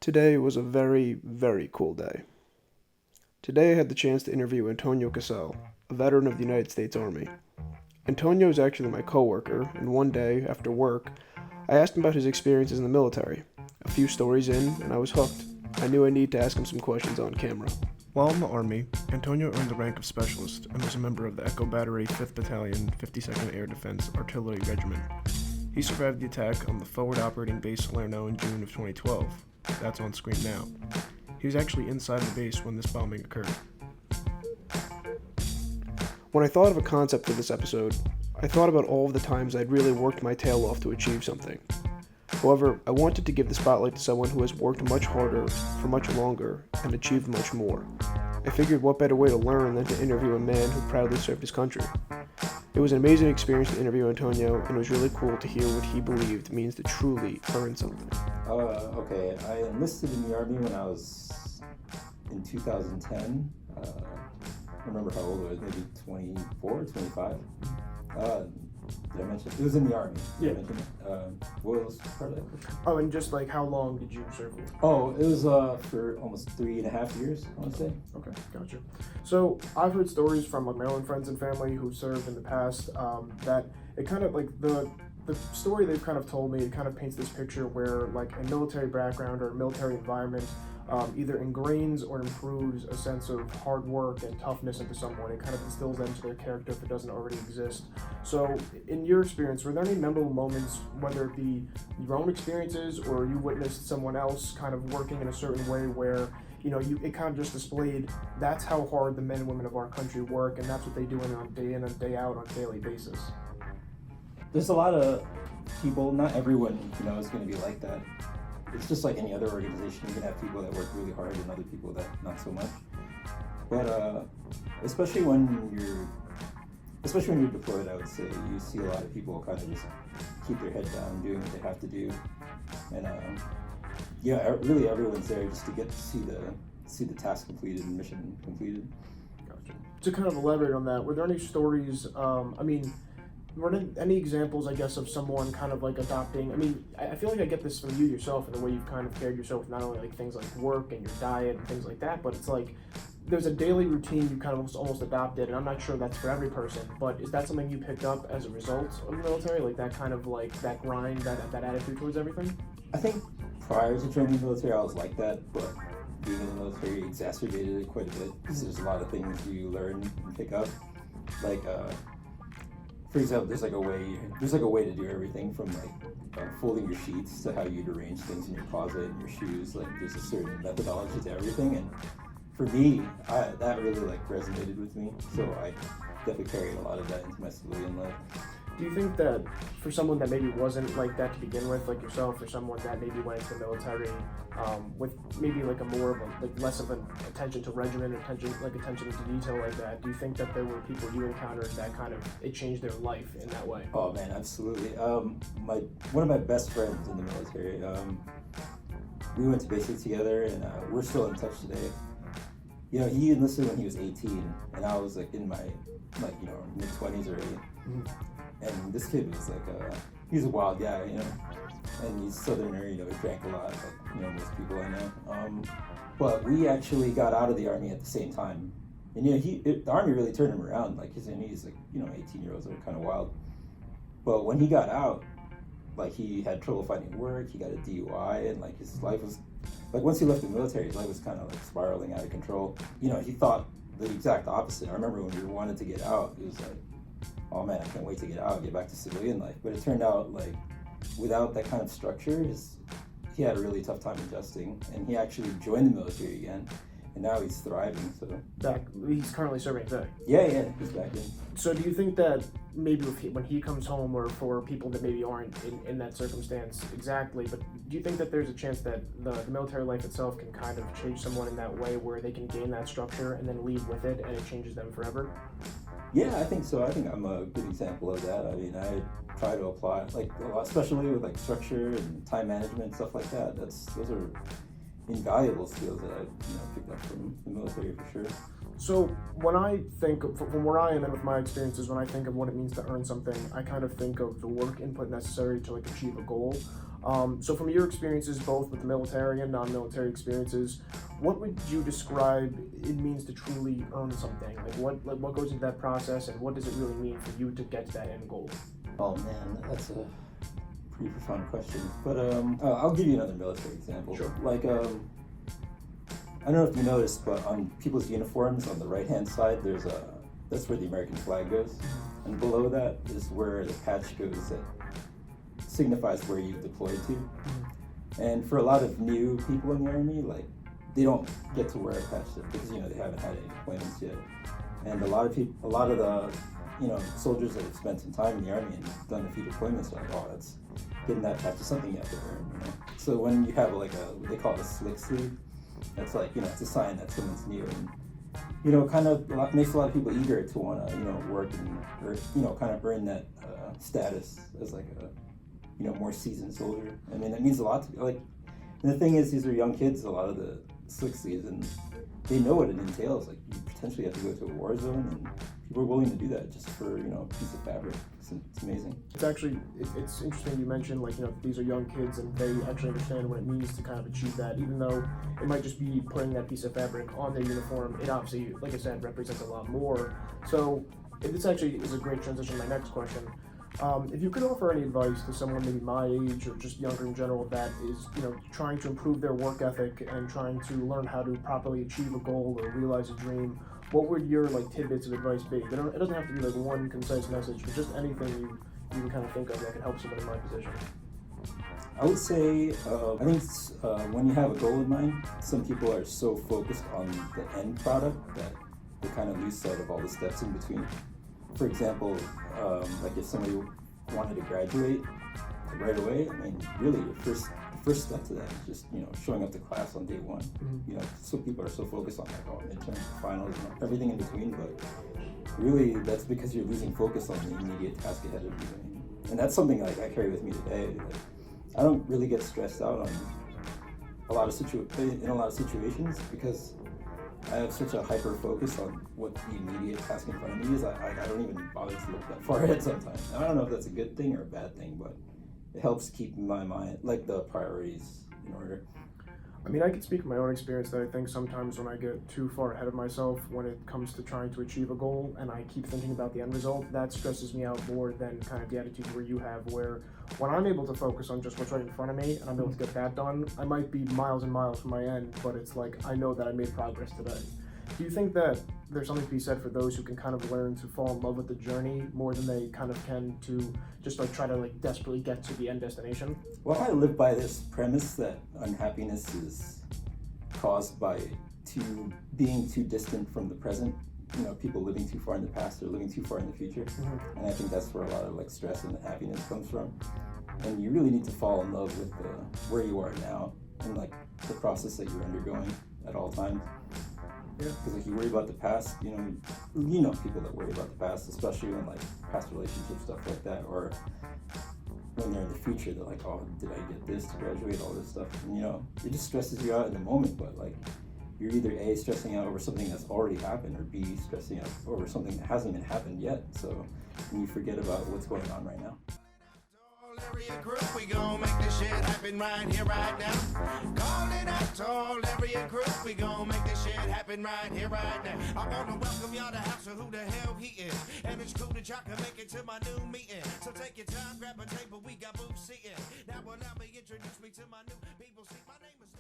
Today was a very, very cool day. Today I had the chance to interview Antonio Casal, a veteran of the United States Army. Antonio is actually my coworker, and one day, after work, I asked him about his experiences in the military. A few stories in, and I was hooked. I knew I needed to ask him some questions on camera. While in the Army, Antonio earned the rank of Specialist and was a member of the Echo Battery 5th Battalion, 52nd Air Defense Artillery Regiment. He survived the attack on the forward operating base Salerno in June of 2012. That's on screen now. He was actually inside the base when this bombing occurred. When I thought of a concept for this episode, I thought about all of the times I'd really worked my tail off to achieve something. However, I wanted to give the spotlight to someone who has worked much harder for much longer and achieved much more. I figured what better way to learn than to interview a man who proudly served his country. It was an amazing experience to interview Antonio, and it was really cool to hear what he believed means to truly earn something. Okay. I enlisted in the Army when I was in 2010. I don't remember how old I was, maybe 24, 25. Did I mention it? It was in the Army. Yeah. What else part of that? Oh, and just like how long did you serve for? Oh, it was for almost 3.5 years, I want to say. Okay, gotcha. So I've heard stories from like my own friends and family who served in the past that it kind of like the story they've kind of told me, it kind of paints this picture where like a military background or a military environment either ingrains or improves a sense of hard work and toughness into someone. It kind of instills that into their character if it doesn't already exist. So in your experience, were there any memorable moments, whether it be your own experiences or you witnessed someone else kind of working in a certain way where it kind of just displayed that's how hard the men and women of our country work, and that's what they do on day in and day out on a daily basis? There's a lot of people, not everyone, is going to be like that. It's just like any other organization. You can have people that work really hard and other people that not so much. But especially when you're deployed, I would say you see a lot of people kind of just keep their head down, doing what they have to do, and really everyone's there just to get to see the task completed and mission completed. Gotcha. To kind of elaborate on that, were there any stories? Were there any examples, I guess, of someone kind of like adopting? I feel like I get this from you yourself and the way you've kind of carried yourself with not only like things like work and your diet and things like that, but it's like there's a daily routine you kind of almost adopted, and I'm not sure that's for every person, but is that something you picked up as a result of the military, like that kind of like that grind, that attitude towards everything? I think prior to joining the military, I was like that, but being in the military exacerbated it quite a bit because there's a lot of things you learn and pick up, like. For example, there's like a way to do everything from like folding your sheets to how you'd arrange things in your closet and your shoes. Like there's a certain methodology to everything, and for me, that really like resonated with me. So I definitely carried a lot of that into my civilian life. Do you think that for someone that maybe wasn't like that to begin with, like yourself, or someone that maybe went into the military with maybe like a more of a like less of an attention to regimen, attention to detail like that, do you think that there were people you encountered that kind of it changed their life in that way? Oh man, absolutely. One of my best friends in the military, we went to basic together, and we're still in touch today. He enlisted when he was 18, and I was like in my mid-20s already. Mm-hmm. And this kid was like he's a wild guy, and he's Southerner, he drank a lot, like most people I know. But we actually got out of the Army at the same time, and the Army really turned him around. Like he's like 18-year-olds are kind of wild. But when he got out, like he had trouble finding work, he got a DUI, and like his life was like once he left the military, his life was kind of like spiraling out of control. He thought the exact opposite. I remember when we wanted to get out, it was like, oh man, I can't wait to get out, get back to civilian life. But it turned out like without that kind of structure, he had a really tough time adjusting, and he actually joined the military again, and now he's thriving. So he's currently serving today. Yeah, he's back in. So do you think that maybe when he comes home, or for people that maybe aren't in that circumstance exactly, but do you think that there's a chance that the military life itself can kind of change someone in that way where they can gain that structure and then leave with it and it changes them forever? Yeah, I think so. I think I'm a good example of that. I try to apply like a lot, especially with like structure and time management, stuff like that. Those are invaluable skills that I picked up from the military for sure. So when I think from where I am and with my experiences, when I think of what it means to earn something, I kind of think of the work input necessary to like achieve a goal. So from your experiences, both with the military and non-military experiences, what would you describe it means to truly earn something? Like what goes into that process, and what does it really mean for you to get to that end goal? Oh man, that's a pretty profound question. But I'll give you another military example. Sure. Like I don't know if you noticed, but on people's uniforms on the right-hand side, that's where the American flag goes, and below that is where the patch goes that signifies where you've deployed to. And for a lot of new people in the Army, like they don't get to wear a patch because they haven't had any deployments yet. And a lot of the soldiers that have spent some time in the Army and done a few deployments are like, oh, that's getting that patch is something you have to earn. So when you have like they call it a slick sleeve, that's like it's a sign that someone's new, and kind of makes a lot of people eager to want to work and kind of earn that status as like a more seasoned soldier. I mean, that means a lot to like. And the thing is, these are young kids. A lot of the slick sleeves, and they know what it entails. Like you potentially have to go to a war zone, and people are willing to do that just for a piece of fabric. It's amazing. It's interesting you mentioned these are young kids and they actually understand what it means to kind of achieve that, even though it might just be putting that piece of fabric on their uniform. It obviously, like I said, represents a lot more. So this actually is a great transition to my next question. If you could offer any advice to someone maybe my age or just younger in general that is trying to improve their work ethic and trying to learn how to properly achieve a goal or realize a dream, what would your tidbits of advice be? It doesn't have to be one concise message, but just anything you can kind of think of that could help someone in my position. I would say, I think when you have a goal in mind, some people are so focused on the end product that they kind of lose sight of all the steps in between. For example, like if somebody wanted to graduate right away, I mean, really, the first step to that is just showing up to class on day one. So people are so focused on midterms, finals, and everything in between, but really that's because you're losing focus on the immediate task ahead of you. And that's something I carry with me today. I don't really get stressed out on in a lot of situations because I have such a hyper focus on what the immediate task in front of me is. I don't even bother to look that far ahead sometimes. I don't know if that's a good thing or a bad thing, but it helps keep my mind, the priorities in order. I mean, I can speak from my own experience that I think sometimes when I get too far ahead of myself when it comes to trying to achieve a goal and I keep thinking about the end result, that stresses me out more than kind of the attitude where you have, where when I'm able to focus on just what's right in front of me and I'm able to get that done, I might be miles and miles from my end, but it's like I know that I made progress today. Do you think that there's something to be said for those who can kind of learn to fall in love with the journey more than they kind of can to just try to desperately get to the end destination? Well, I live by this premise that unhappiness is caused by being too distant from the present. People living too far in the past or living too far in the future. And I think that's where a lot of stress and happiness comes from. And you really need to fall in love with where you are now and the process that you're undergoing at all times. Yeah, because if you worry about the past, people that worry about the past, especially when past relationships, stuff like that, or when they're in the future, they're like, oh, did I get this to graduate, all this stuff, and it just stresses you out in the moment, but you're either A, stressing out over something that's already happened, or B, stressing out over something that hasn't even happened yet, so you forget about what's going on right now. Area group, we gon' make this shit happen right here, right now. Calling out to all area group, we gon' make this shit happen right here, right now. I wanna welcome y'all to house of who the hell he is. And it's cool that y'all can make it to my new meeting. So take your time, grab a table, we got booths seating. Now allow me introduce me to my new people. See, my name is